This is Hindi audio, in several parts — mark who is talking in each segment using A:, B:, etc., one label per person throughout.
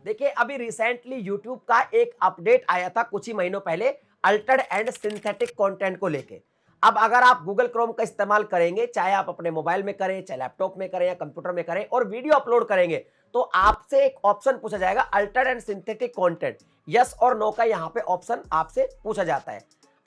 A: देखिए अभी रिसेंटली यूट्यूब का एक अपडेट आया था कुछ ही महीनों पहले अल्टर्ड एंड सिंथेटिक कंटेंट को लेके। अब अगर आप गूगल क्रोम का इस्तेमाल करेंगे, चाहे आप अपने मोबाइल में करें, चाहे लैपटॉप में करें या कंप्यूटर में करें और वीडियो अपलोड करेंगे, तो आपसे एक ऑप्शन पूछा जाएगा Altered and synthetic content. Yes और नो का यहाँ पे ऑप्शन आपसे पूछा जाता है।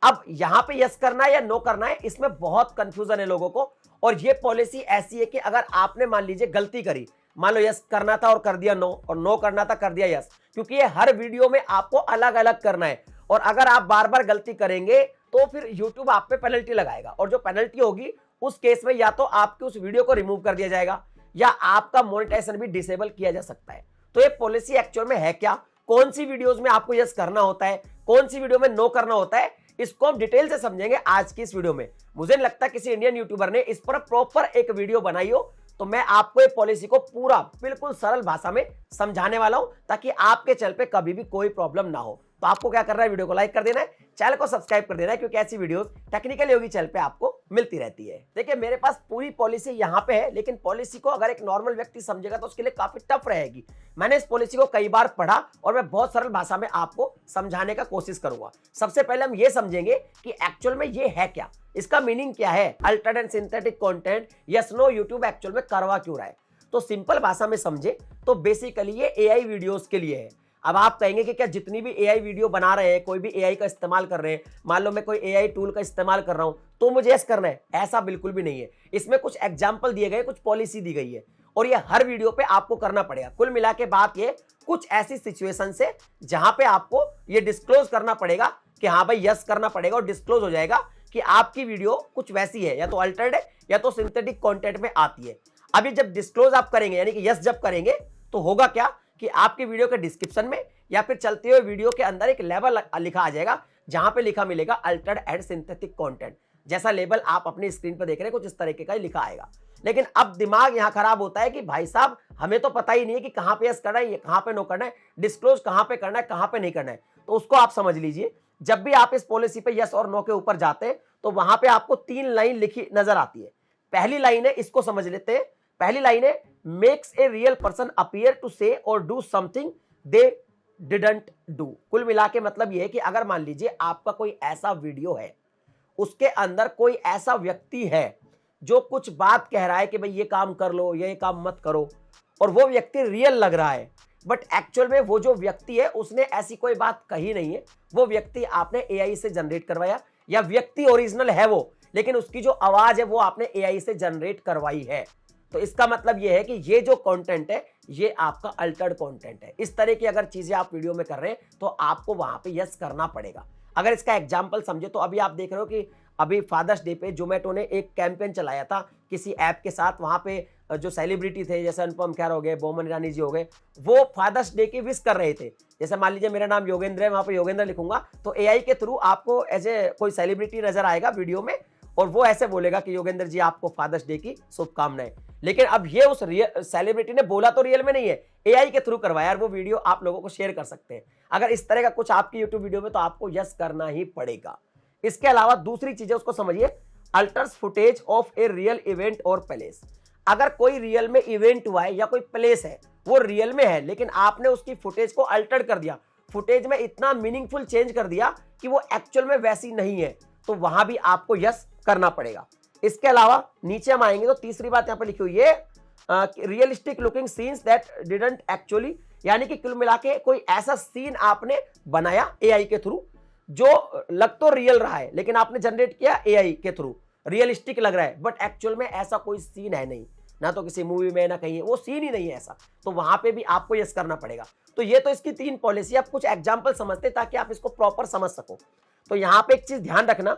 A: अब यहाँ पे यस करना है या नो करना है, इसमें बहुत कंफ्यूजन है लोगों को। और ये पॉलिसी ऐसी है कि अगर आपने मान लीजिए गलती करी, मान लो यस करना था और कर दिया नो, और नो करना था कर दिया यस, क्योंकि ये हर वीडियो में आपको अलग अलग करना है। और अगर आप बार बार गलती करेंगे तो फिर YouTube आप पे पेनल्टी लगाएगा, और जो पेनल्टी होगी उस केस में या तो आपकी उस वीडियो को रिमूव कर दिया जाएगा या आपका मोनेटाइजेशन भी डिसेबल किया जा सकता है। तो ये पॉलिसी एक्चुअल में है क्या, कौन सी वीडियोस में आपको यस करना होता है, कौन सी वीडियो में नो करना होता है, इसको हम डिटेल से समझेंगे आज की इस वीडियो में। मुझे नहीं लगता किसी इंडियन यूट्यूबर ने इस पर प्रॉपर एक वीडियो बनाई हो, तो मैं आपको ये पॉलिसी को पूरा बिल्कुल सरल भाषा में समझाने वाला हूं ताकि आपके चैनल पे कभी भी कोई प्रॉब्लम ना हो। तो आपको क्या करना है, वीडियो को लाइक कर देना है, चैनल को सब्सक्राइब कर देना है, क्योंकि ऐसी वीडियोस टेक्निकल योगी चैनल पे आपको मिलती रहती है। देखिए मेरे पास पूरी पॉलिसी यहाँ पे है, लेकिन पॉलिसी को अगर एक नॉर्मल व्यक्ति समझेगा तो उसके लिए काफी टफ रहेगी। मैंने इस पॉलिसी को कई बार पढ़ा और मैं बहुत सरल भाषा में आपको समझाने का कोशिश करूंगा। सबसे पहले हम ये समझेंगे कि एक्चुअल में ये है क्या, इसका मीनिंग क्या है, altered and synthetic content yes no YouTube actual में करवा क्यों रहा है। तो सिंपल भाषा में समझे तो बेसिकली ये एआई वीडियोस के लिए है। अब आप कहेंगे कि क्या जितनी भी एआई वीडियो बना रहे हैं, कोई भी एआई का इस्तेमाल कर रहे हैं, मान लो मैं कोई एआई टूल का इस्तेमाल कर रहा हूं तो मुझे यस करना है, ऐसा बिल्कुल भी नहीं है। इसमें कुछ एग्जांपल दिए गए, कुछ पॉलिसी दी गई है और ये हर वीडियो पे आपको करना पड़ेगा। कुल मिला के बात ये कुछ ऐसी सिचुएशन से जहां पे आपको ये डिस्क्लोज करना पड़ेगा कि हाँ भाई यस करना पड़ेगा, और डिस्क्लोज हो जाएगा कि आपकी वीडियो कुछ वैसी है, या तो अल्टर्ड है या तो सिंथेटिक कंटेंट में आती है। अभी जब डिस्क्लोज आप करेंगे यानी कि यस जब करेंगे तो होगा क्या कि आपकी वीडियो के डिस्क्रिप्शन में या फिर चलते हुए वीडियो के अंदर एक लेबल लिखा आ जाएगा, जहां पे लिखा मिलेगा अल्टर्ड एंड सिंथेटिक कंटेंट। जैसा लेबल आप अपनी स्क्रीन पर देख रहे हैं कुछ इस तरीके का ही लिखा आएगा। लेकिन अब दिमाग यहां खराब होता है कि भाई साहब हमें तो पता ही नहीं है कि कहां पे यस करना है, कहां पे नो करना है, डिस्क्लोज कहां पे करना है, कहां पे नहीं करना है। तो उसको आप समझ लीजिए, जब भी आप इस पॉलिसी पे यस और नो के ऊपर जाते हैं तो वहां पे आपको 3 लाइन लिखी नजर आती है। पहली लाइन है, इसको समझ लेते हैं। पहली लाइन है, makes a real person appear to say और do something they didn't do. कुल मिला के मतलब यह है कि अगर मान लीजिए आपका कोई ऐसा वीडियो है, उसके अंदर कोई ऐसा व्यक्ति है जो कुछ बात कह रहा है कि भाई ये काम कर लो, ये काम मत करो, और वो व्यक्ति रियल लग रहा है, बट एक्चुअल में वो जो व्यक्ति है उसने ऐसी कोई बात कही नहीं है। वो व्यक्ति आपने एआई से जनरेट करवाया, या व्यक्ति ओरिजिनल है वो, लेकिन उसकी जो आवाज है वो आपने एआई से जनरेट करवाई है। तो इसका मतलब ये है कि ये जो कंटेंट है ये आपका अल्टर्ड कंटेंट है। इस तरह की अगर चीजें आप वीडियो में कर रहे हैं तो आपको वहां पे यस करना पड़ेगा। अगर इसका एग्जांपल समझे तो अभी आप देख रहे हो कि अभी फादर्स डे पे जोमेटो ने एक कैंपेन चलाया था किसी ऐप के साथ। वहां पे जो सेलिब्रिटी थे जैसे अनुपम खेर हो गए, बोमन ईरानी जी हो गए, वो फादर्स डे की विश कर रहे थे। जैसे मान लीजिए मेरा नाम योगेंद्र है, वहां पे योगेंद्र लिखूंगा तो एआई के थ्रू आपको एज ए कोई सेलिब्रिटी नजर आएगा वीडियो में, और वो ऐसे बोलेगा कि योगेंद्र जी आपको फादर्स डे की शुभकामनाएं। लेकिन अब ये उस सेलिब्रिटी ने बोला तो रियल में नहीं है, एआई के थ्रू करवाया, और वो वीडियो आप लोगों को शेयर कर सकते हैं। अगर इस तरह का कुछ आपकी यूट्यूब वीडियो में तो आपको यस करना ही पड़ेगा। इसके अलावा दूसरी चीजें उसको समझिए, altars footage of a real event और प्लेस। अगर कोई रियल में इवेंट हुआ है या कोई प्लेस है वो रियल में है, लेकिन आपने उसकी फुटेज को अल्टर कर दिया, फुटेज में इतना मीनिंगफुल चेंज कर दिया कि वो एक्चुअल में वैसी नहीं है, तो वहां भी आपको यस करना पड़ेगा। इसके अलावा नीचे हम आएंगे तो तीसरी बात यहां पर लिखी हुई है, realistic looking scenes that didn't actually, यानी कि कुल मिला के कोई ऐसा सीन आपने बनाया एआई के थ्रू जो लग तो रियल रहा है, लेकिन आपने जनरेट किया एआई के थ्रू, रियलिस्टिक लग रहा है, बट एक्चुअल में ऐसा कोई सीन है नहीं, ना तो किसी मूवी में ना कहीं, वो सीन ही नहीं है ऐसा, तो वहां पे भी आपको यस करना पड़ेगा। तो ये तो इसकी 3 पॉलिसी। आप कुछ एग्जांपल समझते ताकि आप इसको प्रॉपर समझ सको। तो यहां पे एक चीज ध्यान रखना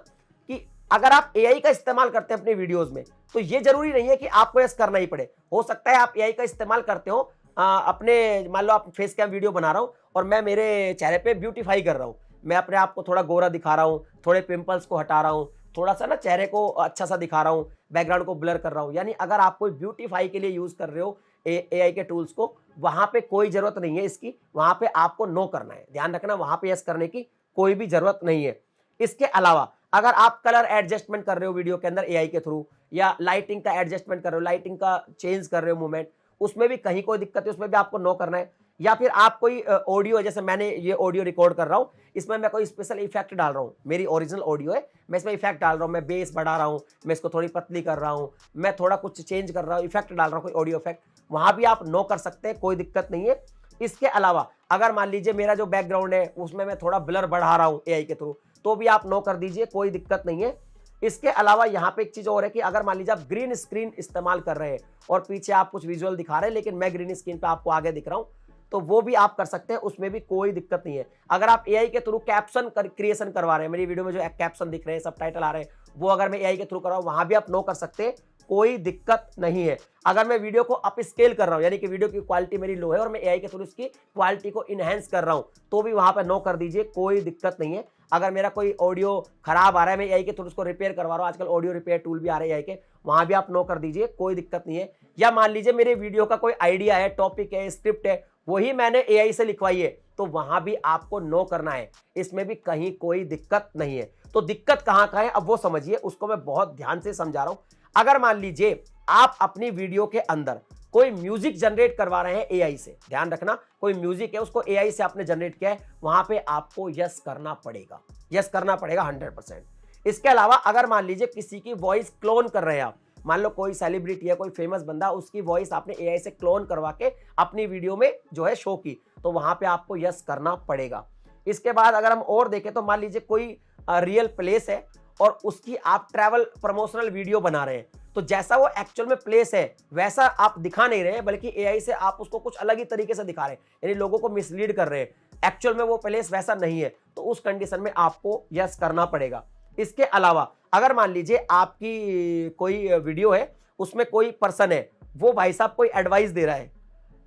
A: कि अगर आप एआई का इस्तेमाल करते हैं अपने वीडियोस में तो ये जरूरी नहीं है कि आपको यस करना ही पड़े। हो सकता है आप एआई का इस्तेमाल करते हो अपने, मान लो आप फेस कैम वीडियो बना रहा हूं और मैं मेरे चेहरे पे ब्यूटीफाई कर रहा हूं, मैं अपने आप को थोड़ा गोरा दिखा रहा हूं, थोड़े पिंपल्स को हटा रहा हूं, थोड़ा सा ना चेहरे को अच्छा सा दिखा रहा हूं, बैकग्राउंड को ब्लर कर रहा हूं। यानी अगर आप कोई ब्यूटीफाई के लिए यूज कर रहे हो एआई के टूल्स को, वहां पे कोई जरूरत नहीं है इसकी, वहां पे आपको नो करना है। ध्यान रखना, वहां पे यस करने की कोई भी जरूरत नहीं है। इसके अलावा अगर आप कलर एडजस्टमेंट कर रहे हो वीडियो के अंदर एआई के थ्रू, या लाइटिंग का एडजस्टमेंट कर रहे हो, लाइटिंग का चेंज कर रहे हो मूवमेंट, उसमें भी कहीं कोई दिक्कत है, उसमें भी आपको नो करना है। या फिर आप कोई ऑडियो, जैसे मैंने ये ऑडियो रिकॉर्ड कर रहा हूं, इसमें मैं कोई स्पेशल इफेक्ट डाल रहा हूं, मेरी ओरिजिनल ऑडियो है, मैं इसमें इफेक्ट डाल रहा हूं, मैं बेस बढ़ा रहा हूं, मैं इसको थोड़ी पतली कर रहा हूं, मैं थोड़ा कुछ चेंज कर रहा हूं, इफेक्ट डाल रहा हूं, कोई ऑडियो इफेक्ट, वहां भी आप नो कर सकते हैं, कोई दिक्कत नहीं है। इसके अलावा अगर मान लीजिए मेरा जो बैकग्राउंड है उसमें मैं थोड़ा ब्लर बढ़ा रहा हूं एआई के थ्रू, तो भी आप नो कर दीजिए, कोई दिक्कत नहीं है। इसके अलावा यहाँ पे एक चीज और है कि अगर मान लीजिए आप ग्रीन स्क्रीन इस्तेमाल कर रहे हैं और पीछे आप कुछ विजुअल दिखा रहे हैं, लेकिन मैं ग्रीन स्क्रीन पे आपको आगे दिख रहा हूं, तो वो भी आप कर सकते हैं, उसमें भी कोई दिक्कत नहीं है। अगर आप एआई के थ्रू कैप्शन क्रिएशन करवा रहे हैं, मेरी वीडियो में जो कैप्शन दिख रहे हैं, सबटाइटल आ रहे हैं, वो अगर मैं एआई के थ्रू कर रहा हूं, वहां भी आप नो कर सकते हैं, कोई दिक्कत नहीं है। अगर मैं वीडियो को अप स्केल कर रहा हूं, यानी कि वीडियो की क्वालिटी मेरी लो है और मैं एआई के थ्रू इसकी क्वालिटी को इनहेंस कर रहा हूं, तो भी वहां पे नो कर दीजिए, कोई दिक्कत नहीं है। अगर मेरा कोई ऑडियो खराब आ रहा है, मैं एआई के थ्रू उसको रिपेयर करवा रहा हूं, आजकल ऑडियो रिपेयर टूल भी आ रहे हैं एआई के, वहां भी आप नो कर दीजिए, कोई दिक्कत नहीं है। या मान लीजिए मेरे वीडियो का कोई आइडिया है, टॉपिक है, स्क्रिप्ट है, वही मैंने एआई से लिखवाई है, तो वहां भी आपको नो करना है, इसमें भी कहीं कोई दिक्कत नहीं है। तो दिक्कत कहां का है अब वो समझिए, उसको मैं बहुत ध्यान से समझा रहा हूं। अगर मान लीजिए आप अपनी वीडियो के अंदर कोई म्यूजिक जनरेट करवा रहे हैं एआई से, ध्यान रखना, कोई म्यूजिक है उसको एआई से आपने जनरेट किया है, वहां पे आपको यस करना पड़ेगा, यस करना पड़ेगा 100%। इसके अलावा अगर मान लीजिए किसी की वॉइस क्लोन कर रहे हैं आप, मान लो कोई सेलिब्रिटी है, कोई फेमस बंदा, उसकी वॉइस आपने एआई से क्लोन करवा के अपनी वीडियो में जो है शो की, तो वहां पे आपको यस करना पड़ेगा। इसके बाद अगर हम और देखें तो मान लीजिए कोई रियल प्लेस है और उसकी आप ट्रैवल प्रमोशनल वीडियो बना रहे हैं, तो जैसा वो एक्चुअल में प्लेस है वैसा आप दिखा नहीं रहे हैं, बल्कि एआई से आप उसको कुछ अलग ही तरीके से दिखा रहे हैं, यानी लोगों को मिसलीड कर रहे हैं, एक्चुअल में वो प्लेस वैसा नहीं है, तो उस कंडीशन में आपको यस करना पड़ेगा। इसके अलावा अगर मान लीजिए आपकी कोई वीडियो है, उसमें कोई पर्सन है, वो भाई साहब कोई एडवाइस दे रहा है,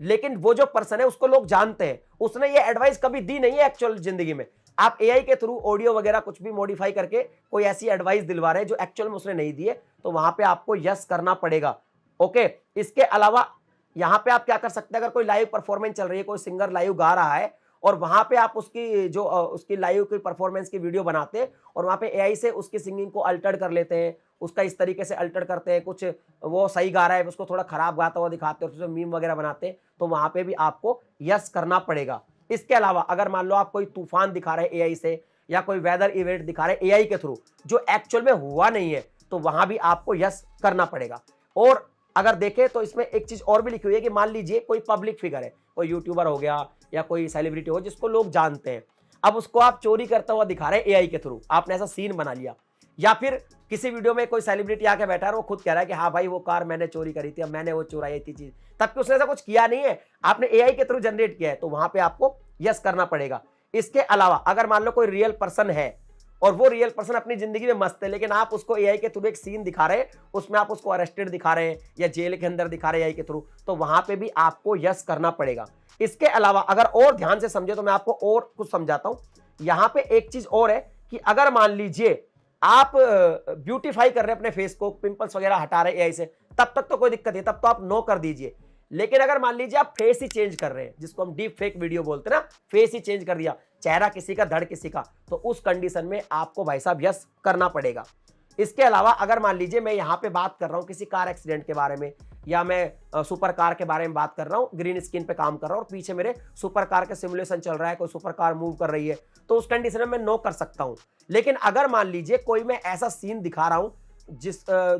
A: लेकिन वो जो पर्सन है उसको लोग जानते हैं, उसने ये एडवाइस कभी दी नहीं है एक्चुअल जिंदगी में, आप एआई के थ्रू ऑडियो वगैरह कुछ भी मॉडिफाई करके कोई ऐसी एडवाइस दिलवा रहे हैं जो एक्चुअल में उसने नहीं दी है, तो वहां पे आपको यस करना पड़ेगा। ओके, इसके अलावा यहां पे आप क्या कर सकते हैं, अगर कोई लाइव परफॉर्मेंस चल रही है, कोई सिंगर लाइव गा रहा है और वहां पे आप उसकी जो उसकी लाइव की परफॉर्मेंस की वीडियो बनाते हैं और वहां पे एआई से उसकी सिंगिंग को अल्टर कर लेते हैं, उसका इस तरीके से अल्टर करते हैं, कुछ वो सही गा रहा है उसको थोड़ा खराब गाता हुआ दिखाते हैं, उसमें मीम वगैरह बनाते हैं, तो वहां पे भी आपको यस करना पड़ेगा। इसके अलावा अगर मान लो आप कोई तूफान दिखा रहे हैं एआई से, या कोई वेदर इवेंट दिखा रहे हैं एआई के थ्रू जो एक्चुअल में हुआ नहीं है, तो वहां भी आपको यस करना पड़ेगा। और अगर देखें तो इसमें एक चीज और भी लिखी हुई है कि मान लीजिए कोई पब्लिक फिगर है, कोई यूट्यूबर हो गया या कोई सेलिब्रिटी हो जिसको लोग जानते हैं, अब उसको आप चोरी करता हुआ दिखा रहे हैं एआई के थ्रू, आपने ऐसा सीन बना लिया, या फिर किसी वीडियो में कोई सेलिब्रिटी आके बैठा है और वो खुद कह रहा है कि हाँ भाई वो कार मैंने चोरी करी थी, अब मैंने वो चुराई थी चीज, तब उसने ऐसा कुछ किया नहीं है, आपने एआई के थ्रू जनरेट किया है, तो वहां पे आपको यस करना पड़ेगा। इसके अलावा अगर मान लो कोई रियल पर्सन है और वो रियल पर्सन अपनी जिंदगी में मस्त है, लेकिन आप उसको एआई के थ्रू एक सीन दिखा रहे हैं, उसमें आप उसको अरेस्टेड दिखा रहे हैं या जेल के अंदर दिखा रहे हैं एआई के थ्रू, तो वहां पे भी आपको यस करना पड़ेगा। इसके अलावा अगर और ध्यान से समझे तो मैं आपको और कुछ समझाता हूं। यहां पे एक चीज और है कि अगर मान लीजिए आप ब्यूटीफाई कर रहे हैं अपने फेस को, पिंपल्स वगैरह हटा रहे हैं एआई से, तब तक तो कोई दिक्कत नहीं, तब तो आप नो कर दीजिए। लेकिन अगर मान लीजिए आप फेस ही चेंज कर रहे हैं, जिसको हम डीप फेक वीडियो बोलते हैं ना, फेस ही चेंज कर दिया, चेहरा किसी का धड़ किसी का, तो उस कंडीशन में आपको भाई साहब यस करना पड़ेगा। इसके अलावा अगर मान लीजिए मैं यहां पे बात कर रहा हूं किसी कार एक्सीडेंट के बारे में, या मैं सुपर कार के बारे में बात कर रहा हूं, ग्रीन स्क्रीन पे काम कर रहा हूं और पीछे मेरे सुपर कार का सिमुलेशन चल रहा है, कोई सुपर कार मूव कर रही है, तो उस कंडीशन में मैं नो कर सकता हूं। लेकिन अगर मान लीजिए कोई मैं ऐसा सीन दिखा रहा हूं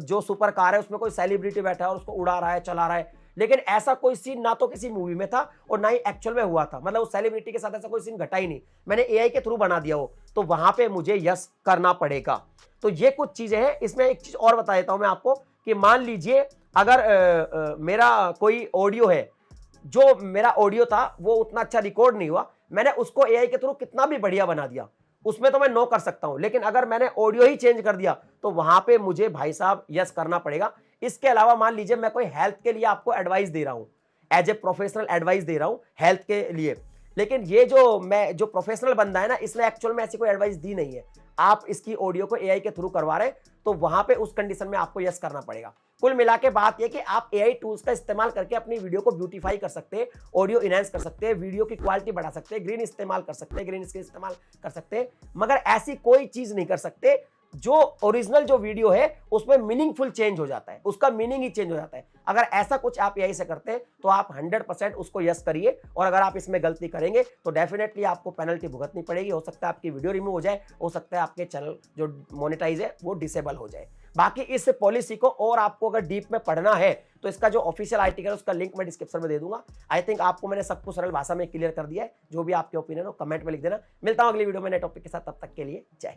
A: जो सुपर कार है उसमें कोई सेलिब्रिटी बैठा है और उसको उड़ा रहा है, चला रहा है, लेकिन ऐसा कोई सीन ना तो किसी मूवी में था और ना ही एक्चुअल में हुआ था, मतलब उस सेलिब्रिटी के साथ ऐसा कोई सीन घटा ही नहीं, मैंने एआई के थ्रू बना दिया हो, तो वहां पे मुझे यस करना पड़ेगा। तो ये कुछ चीजें हैं। इसमें एक चीज और बता देता हूं मैं आपको कि मान लीजिए अगर मेरा कोई ऑडियो है, जो मेरा ऑडियो था वो उतना अच्छा रिकॉर्ड नहीं हुआ, मैंने उसको एआई के थ्रू कितना भी बढ़िया बना दिया, उसमें तो मैं नो कर सकता हूं, लेकिन अगर मैंने ऑडियो ही चेंज कर दिया तो वहां पे मुझे भाई साहब यस करना पड़ेगा। इसके अलावा मान लीजिए मैं कोई हेल्थ के लिए आपको एडवाइस दे रहा हूं, एज ए प्रोफेशनल एडवाइस दे रहा हूं हेल्थ के लिए, लेकिन ये जो प्रोफेशनल बंदा है ना, इसने एक्चुअल में ऐसी कोई एडवाइस दी नहीं है, आप इसकी ऑडियो को एआई के थ्रू करवा रहे हैं, तो वहां पे उस कंडीशन में आपको यस करना पड़ेगा। कुल मिला के बात यह कि आप एआई टूल्स का इस्तेमाल करके अपनी वीडियो को ब्यूटीफाई कर सकते हैं, ऑडियो इनहेंस कर सकते हैं, वीडियो की क्वालिटी बढ़ा सकते हैं, ग्रीन इस्तेमाल कर सकते हैं, ग्रीन स्क्रीन इस्तेमाल कर सकते हैं, मगर ऐसी कोई चीज नहीं कर सकते जो ओरिजिनल जो वीडियो है उसमें मीनिंगफुल चेंज हो जाता है, उसका मीनिंग ही चेंज हो जाता है। अगर ऐसा कुछ आप यही से करते हैं तो आप 100% उसको यस करिए, और अगर आप इसमें गलती करेंगे तो डेफिनेटली आपको पेनल्टी भुगतनी पड़ेगी। हो सकता है आपकी वीडियो रिमूव हो जाए, हो सकता है आपके चैनल जो मोनेटाइज है वो डिसेबल हो जाए। बाकी इस पॉलिसी को और आपको अगर डीप में पढ़ना है तो इसका जो ऑफिशियल आर्टिकल है उसका लिंक मैं डिस्क्रिप्शन में दे दूंगा। आई थिंक आपको मैंने सब कुछ सरल भाषा में क्लियर कर दिया है। जो भी आपके ओपिनियन हो कमेंट में लिख देना। मिलता हूं अगली वीडियो में नए टॉपिक के साथ, तब तक के लिए जय हिंद।